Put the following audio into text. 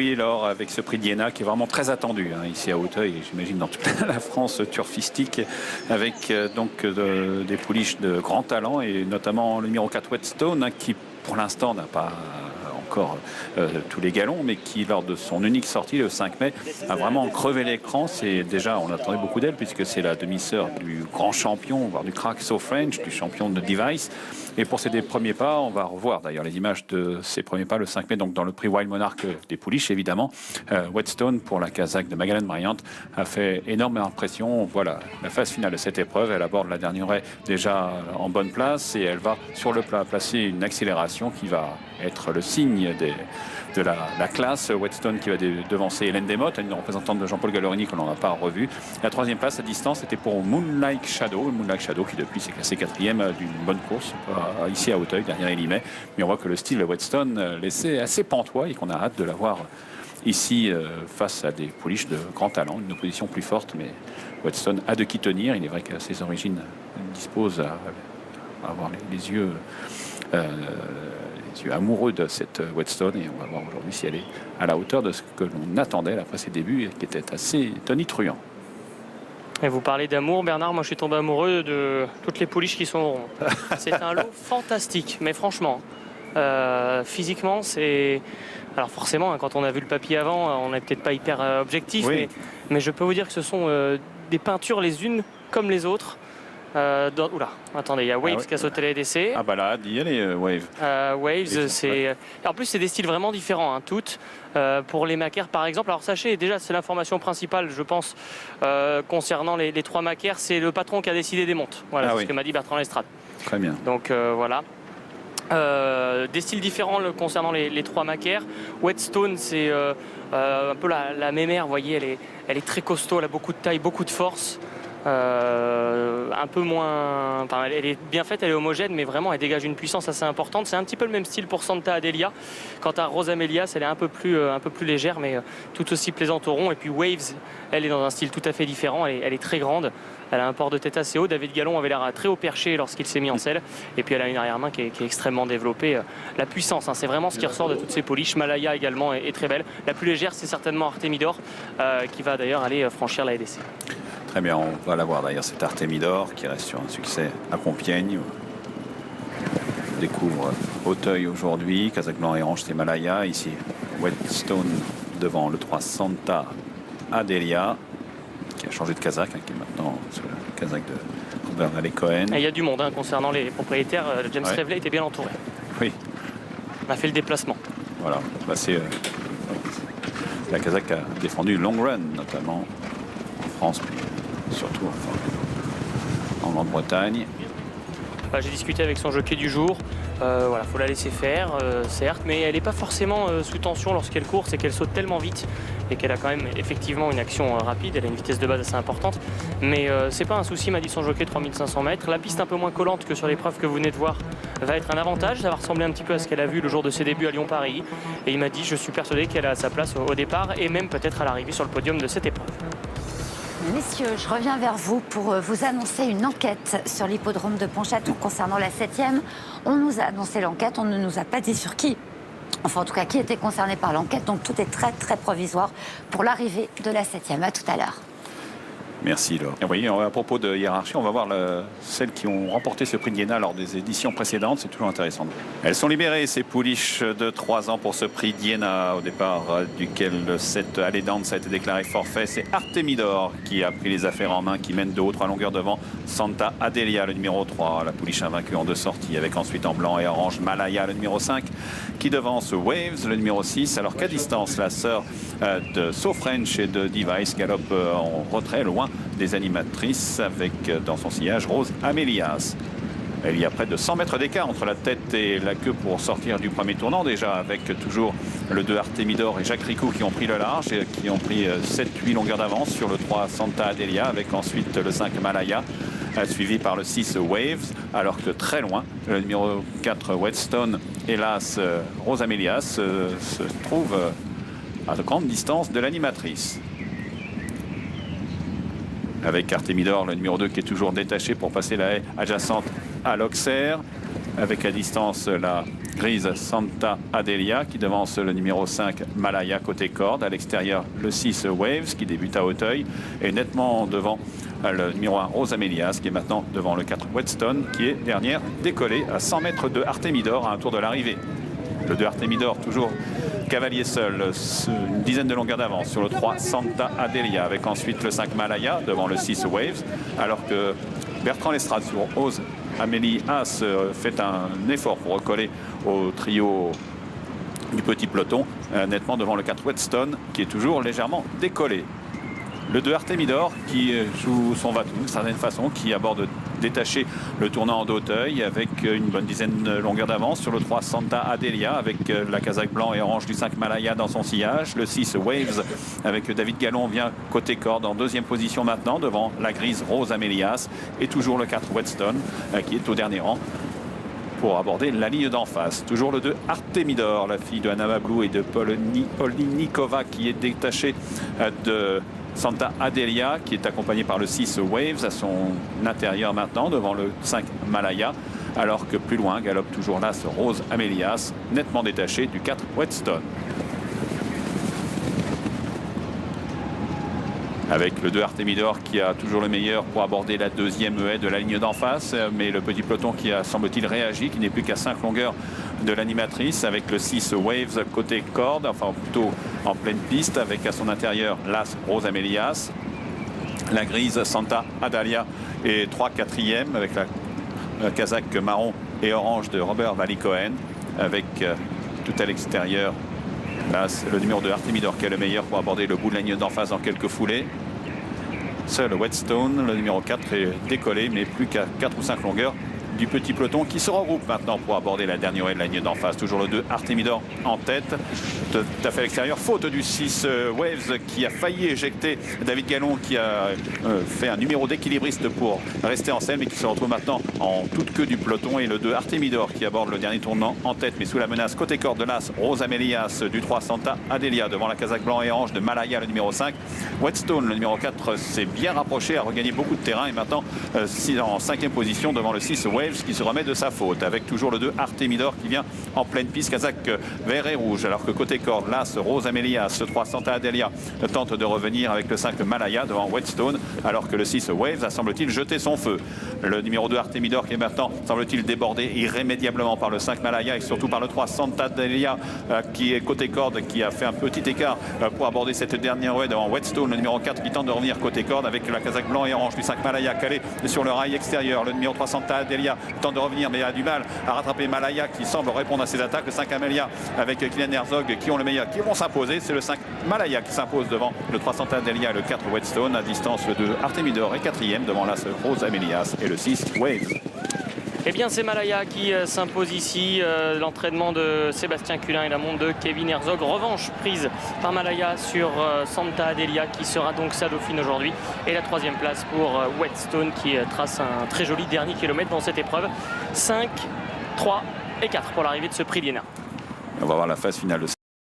Oui, alors avec ce prix d'Iéna qui est vraiment très attendu ici à Auteuil, et j'imagine dans toute la France turfistique, avec des pouliches de grand talent, et notamment le numéro 4 Whetstone, qui pour l'instant n'a pas encore tous les galons, mais qui lors de son unique sortie le 5 mai a vraiment crevé l'écran. C'est déjà, on attendait beaucoup d'elle puisque c'est la demi-sœur du grand champion, voire du crack So French, du champion de Device. Et pour ses premiers pas, on va revoir d'ailleurs les images de ses premiers pas le 5 mai, donc dans le prix Wild Monarch des pouliches évidemment. Whetstone pour la Kazakh de Magalhães Bryant a fait énormément impression. Voilà la phase finale de cette épreuve. Elle aborde la dernière haie déjà en bonne place et elle va sur le plat placer une accélération qui va être le signe de la classe. Whetstone qui va devancer Hélène Desmottes, une représentante de Jean-Paul Gallorini que l'on n'a pas revue. La troisième place à distance était pour Moonlight Shadow. Moonlight Shadow qui depuis s'est classé quatrième d'une bonne course ici à Auteuil, derrière Elimay. Mais on voit que le style de Whetstone laissait assez pantois et qu'on a hâte de la voir ici face à des pouliches de grand talent, une opposition plus forte, mais Whetstone a de qui tenir. Il est vrai qu'à ses origines, il dispose à avoir les yeux amoureux de cette Whetstone, et on va voir aujourd'hui si elle est à la hauteur de ce que l'on attendait après ses débuts et qui était assez tonitruant. Et vous parlez d'amour, Bernard, moi je suis tombé amoureux de toutes les pouliches qui sont au rond. C'est un lot fantastique, mais franchement, physiquement c'est... Alors forcément, quand on a vu le papier avant, on n'est peut-être pas hyper objectif, oui. mais je peux vous dire que ce sont des peintures les unes comme les autres. Oula, attendez, il y a Waves qui a sauté les décès. Ah bah là, il y a les Waves. Waves, c'est... En plus, c'est des styles vraiment différents, toutes. Pour les macaires, par exemple. Alors sachez, déjà, c'est l'information principale, je pense, concernant les trois macaires. C'est le patron qui a décidé des montes. Voilà, c'est ce que m'a dit Bertrand Lestrade. Très bien. Donc voilà. Des styles différents concernant les trois macaires. Whetstone, c'est un peu la mémère, vous voyez, elle est très costaud, elle a beaucoup de taille, beaucoup de force. Un peu moins, enfin, elle est bien faite, elle est homogène, mais vraiment elle dégage une puissance assez importante. C'est un petit peu le même style pour Santa Adelia. Quant à Rose Amelias, elle est un peu plus légère, mais tout aussi plaisante au rond. Et puis Waves, elle est dans un style tout à fait différent. Elle est très grande, elle a un port de tête assez haut. David Gallon avait l'air très haut perché lorsqu'il s'est mis en selle. Et puis elle a une arrière-main qui est extrêmement développée. La puissance, c'est vraiment ce qui ressort de toutes ces pouliches. Malaya également est très belle. La plus légère, c'est certainement Artemidor, qui va d'ailleurs aller franchir la LDC. Très bien, on va la voir d'ailleurs, cet Artemidor qui reste sur un succès à Compiègne. On découvre Auteuil aujourd'hui, Kazakh Blanc et Orange, c'est Malaya. Ici, Whetstone devant le 3 Santa Adelia, qui a changé de Kazakh, qui est maintenant sur le Kazakh de Robert Vallée-Cohen. Il y a du monde concernant les propriétaires. James Reveley était bien entouré. Oui. On a fait le déplacement. Voilà, bah, c'est la Kazakh a défendu Long Run, notamment en France, puis surtout en Grande-Bretagne. J'ai discuté avec son jockey du jour. Voilà, faut la laisser faire, certes, mais elle n'est pas forcément sous tension lorsqu'elle court, c'est qu'elle saute tellement vite et qu'elle a quand même effectivement une action rapide. Elle a une vitesse de base assez importante, mais c'est pas un souci, m'a dit son jockey, 3500 mètres. La piste un peu moins collante que sur l'épreuve que vous venez de voir va être un avantage. Ça va ressembler un petit peu à ce qu'elle a vu le jour de ses débuts à Lyon-Paris. Et il m'a dit, je suis persuadé qu'elle a sa place au départ et même peut-être à l'arrivée sur le podium de cette épreuve. Messieurs, je reviens vers vous pour vous annoncer une enquête sur l'hippodrome de Pontchâteau concernant la 7e. On nous a annoncé l'enquête, on ne nous a pas dit sur qui. Enfin, en tout cas, qui était concerné par l'enquête. Donc, tout est très, très provisoire pour l'arrivée de la 7e. À tout à l'heure. Merci Laure. Et vous voyez, à propos de hiérarchie, on va voir celles qui ont remporté ce prix d'Iéna lors des éditions précédentes. C'est toujours intéressant. Elles sont libérées, ces pouliches de 3 ans pour ce prix d'Iéna, au départ duquel cette allée Dance a été déclaré forfait. C'est Artemidor qui a pris les affaires en main, qui mène 2 ou 3 longueurs devant Santa Adelia, le numéro 3, la pouliche invaincue en 2 sorties, avec ensuite en blanc et orange Malaya, le numéro 5, qui devance Waves, le numéro 6, alors qu'à distance, la sœur de So French et de Device galope en retrait, loin des animatrices, avec dans son sillage Rose Amelias. Il y a près de 100 mètres d'écart entre la tête et la queue pour sortir du premier tournant, déjà avec toujours le 2 Artemidor et Jacques Ricou qui ont pris le large et qui ont pris 7-8 longueurs d'avance sur le 3 Santa Adelia, avec ensuite le 5 Malaya, suivi par le 6 Waves, alors que très loin, le numéro 4 Whetstone, hélas Rose Amelias, se trouve à de grande distance de l'animatrice. Avec Artemidor, le numéro 2 qui est toujours détaché pour passer la haie adjacente à l'Auxerre. Avec à distance la Grise Santa Adelia qui devance le numéro 5 Malaya côté corde. À l'extérieur, le 6 Waves qui débute à Hauteuil et nettement devant le numéro 1 Rose Amelias qui est maintenant devant le 4 Whetstone qui est dernière décollée à 100 mètres de Artemidor à un tour de l'arrivée. Le 2 Artemidor toujours cavalier seul, une dizaine de longueurs d'avance sur le 3 Santa Adelia avec ensuite le 5 Malaya devant le 6 Waves alors que Bertrand Lestrade sur Rose Amelias fait un effort pour recoller au trio du petit peloton, nettement devant le 4 Whetstone qui est toujours légèrement décollé. Le 2 Artemidor qui joue son va-tout d'une certaine façon, qui aborde détaché le tournant d'Auteuil avec une bonne dizaine de longueurs d'avance sur le 3 Santa Adelia avec la casaque blanc et orange du 5 Malaya dans son sillage. Le 6 Waves avec David Gallon vient côté corde en deuxième position maintenant devant la grise Rose Amelias et toujours le 4 Whetstone qui est au dernier rang pour aborder la ligne d'en face. Toujours le 2 Artemidor, la fille de Anna Mablou et de Polnikova qui est détachée de Santa Adelia qui est accompagnée par le 6 Waves à son intérieur maintenant devant le 5 Malaya alors que plus loin galope toujours là ce Rose Amelias nettement détaché du 4 Whetstone. Avec le 2 Artemidor qui a toujours le meilleur pour aborder la deuxième haie de la ligne d'en face, mais le petit peloton qui a semble-t-il réagi, qui n'est plus qu'à 5 longueurs de l'animatrice, avec le 6 Waves côté corde, enfin plutôt en pleine piste, avec à son intérieur l'As Rose Amelias, la grise Santa Adalia et 3/4e avec la casaque marron et orange de Robert Valli-Cohen, avec tout à l'extérieur là, le numéro de Artemidor qui est le meilleur pour aborder le bout de la ligne d'en face dans quelques foulées. Seul Whetstone, le numéro 4, est décollé, mais plus qu'à 4 ou 5 longueurs du petit peloton qui se regroupe maintenant pour aborder la dernière haie de la ligne d'en face. Toujours le 2 Artemidor en tête, tout à fait à l'extérieur. Faute du 6 Waves qui a failli éjecter David Gallon qui a fait un numéro d'équilibriste pour rester en selle mais qui se retrouve maintenant en toute queue du peloton. Et le 2 Artemidor qui aborde le dernier tournant en tête mais sous la menace côté corde de l'As Rose Amelias du 3 Santa Adelia devant la casaque blanc et orange de Malaya le numéro 5. Whetstone le numéro 4 s'est bien rapproché, a regagné beaucoup de terrain et maintenant en 5e position devant le 6 Waves qui se remet de sa faute avec toujours le 2 Artemidor qui vient en pleine piste, casaque vert et rouge alors que côté corde l'As Rose Amelias, ce 3 Santa Adelia tente de revenir avec le 5 Malaya devant Whetstone alors que le 6 Waves a semble-t-il jeté son feu. Le numéro 2 Artemidor qui est maintenant semble-t-il débordé irrémédiablement par le 5 Malaya et surtout par le 3 Santa Adelia qui est côté corde qui a fait un petit écart pour aborder cette dernière haie devant Whetstone, le numéro 4 qui tente de revenir côté corde avec la casaque blanc et orange du 5 Malaya calé sur le rail extérieur. Le numéro 3 Santa Adelia tente de revenir mais a du mal à rattraper Malaya qui semble répondre à ses attaques. Le 5 Amelia avec Kylian Herzog qui ont le meilleur, qui vont s'imposer. C'est le 5 Malaya qui s'impose devant le 3 Santa Adelia et le 4 Whetstone. À distance le 2 Artemidor est 4e devant l'As Rose Amelias et le 6 Waves. Eh bien, c'est Malaya qui s'impose ici. L'entraînement de Sébastien Cullin et la montre de Kevin Herzog. Revanche prise par Malaya sur Santa Adelia qui sera donc sa dauphine aujourd'hui. Et la 3e place pour Whetstone qui trace un très joli dernier kilomètre dans cette épreuve. 5, 3 et 4 pour l'arrivée de ce prix d'Iéna. On va voir la phase finale de